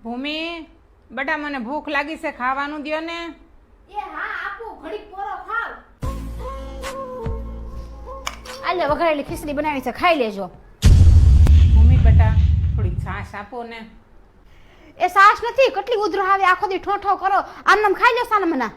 ભૂમિ બેટા મને ભૂખ લાગી છે, ખાવાનું દ્યો ને. એ હા આપો, ઘડીક પોરો ખાવ. આલે વઘારેલી ખીચડી બનાવી છે, ખાઈ લેજો. ભૂમિ બેટા થોડી છાશ આપો ને. એ સાસ નથી, કેટલી ઉધરો આવે, આખો દી ઠો ઠો કરો. આમ નામ ખાઈ લો સાના મના.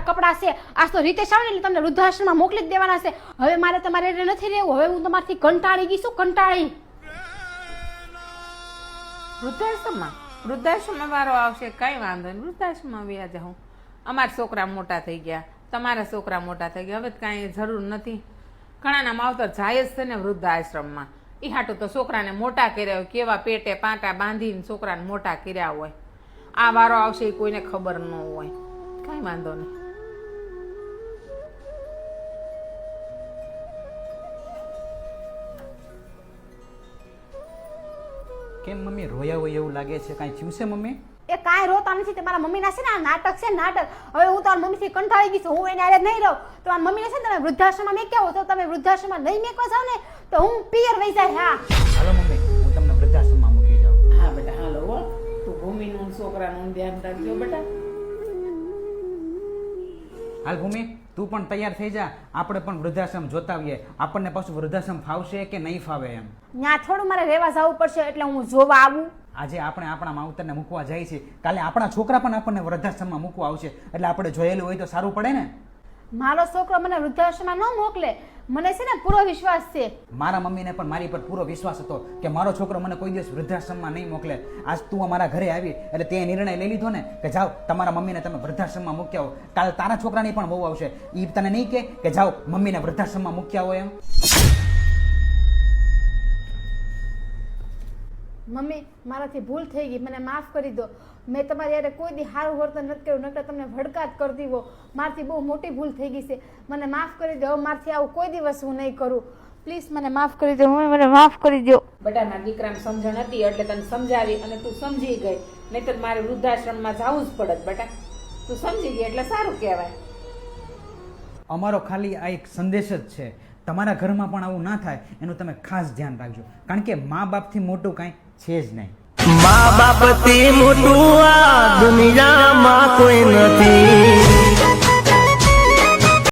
કપડા છે આજ તો રીતે સાવને એટલે તમને વૃદ્ધાશ્રમમાં મોકલી જ દેવાના છે. હવે મારે તમારે નથી રહેવું. હવે હું તમારથી કંટાળી ગઈ છું, કંટાળી. વૃદ્ધાશ્રમમાં વારો આવશે, કઈ વાંધો નહીં, વૃદ્ધાશ્રમમાં વ્યા જાઉં. અમારા છોકરા મોટા થઈ ગયા, તમારા છોકરા મોટા થઈ ગયા, હવે કાંઈ જરૂર નથી. ઘણાના માવતર જાય જ છે ને વૃદ્ધાશ્રમમાં. એ હાટું તો છોકરાને મોટા કર્યા હોય, કેવા પેટે પાટા બાંધીને છોકરાને મોટા કર્યા હોય. આ વારો આવશે એ કોઈને ખબર ન હોય, કાંઈ વાંધો નહીં. કેમ મમ્મી રોયા હોય એવું લાગે છે? કાંઈ થયું છે મમ્મી? એ કાંઈ રોતા નથી. તમારા મમ્મીના છે ને આ નાટક છે, નાટક. હવે હું તમારા મમ્મીથી કંટાળી ગઈ છું, હું એને આરે નહીં રહું. તમારા મમ્મીને છે ને તમે વૃદ્ધાશ્રમમાં મેક્યા તો તમે વૃદ્ધાશ્રમમાં નહીં મેકવા જાવ ને તો હું પિયર વહી જાય. હા હાલો મમ્મી, હું તમને વૃદ્ધાશ્રમમાં મૂકી જાઉં. હા બેટા હાલો હો, તું ભૂમિનું છોકરાનું ધ્યાન રાખજો બેટા. હાલ ભૂમિ, તું પણ તૈયાર થઈ જા, આપણે પણ વૃદ્ધાશ્રમ જોતા આવીએ. આપણને પાછું વૃદ્ધાશ્રમ ફાવશે કે નહીં ફાવે એમ. ત્યાં થોડું મારે રહેવા જવું પડશે, એટલે હું જોવા આવું. આજે આપણે આપણા માવતરને મૂકવા જાય છે, કાલે આપણા છોકરા પણ આપણને વૃદ્ધાશ્રમમાં મૂકવા આવશે, એટલે આપણે જોયેલું હોય તો સારું પડે ને. મારો છોકરો મને વૃદ્ધાશ્રમમાં ન મોકલે, મને છે ને પૂરો વિશ્વાસ છે. મારા મમ્મીને પણ મારી પર પૂરો વિશ્વાસ હતો કે મારો છોકરો મને કોઈ દિવસ વૃદ્ધાશ્રમમાં નહીં મોકલે. આજ તું અમારા ઘરે આવી એટલે તે નિર્ણય લઈ લીધો ને કે જાઓ તમારા મમ્મીને તમે વૃદ્ધાશ્રમમાં મૂક્યા હો. કાલે તારા છોકરાની પણ બહુ આવશે, એ તને નહીં કે જાઓ મમ્મીને વૃદ્ધાશ્રમમાં મૂક્યા હોય એમ. મમ્મી મારાથી ભૂલ થઈ ગઈ, મને માફ કરી દો. મેં તમારી યારે કોઈ દી સારું વર્તન નથી કર્યું, નકર તમને ભડકાત કરતી હો. મારાથી બહુ મોટી ભૂલ થઈ ગઈ છે, મને માફ કરી દો. હવે મારાથી આવું કોઈ દિવસ હું નહીં કરું. પ્લીઝ મને માફ કરી દો, મને માફ કરી દો. બેટાના દીકરાને સમજણ હતી એટલે તને સમજાવી અને તું સમજી ગઈ, નહીતર મારે વૃદ્ધાશ્રમમાં જવું જ પડત. બેટા તું સમજી ગઈ એટલે સારું કહેવાય. અમારો ખાલી આ એક સંદેશ જ છે, તમારા ઘરમાં પણ આવું ના થાય એનું તમે ખાસ ધ્યાન રાખજો, કારણ કે મા બાપથી મોટું કાંઈ છે જ નહીં. મા બાપથી મોટું આ દુનિયામાં કોઈ નથી.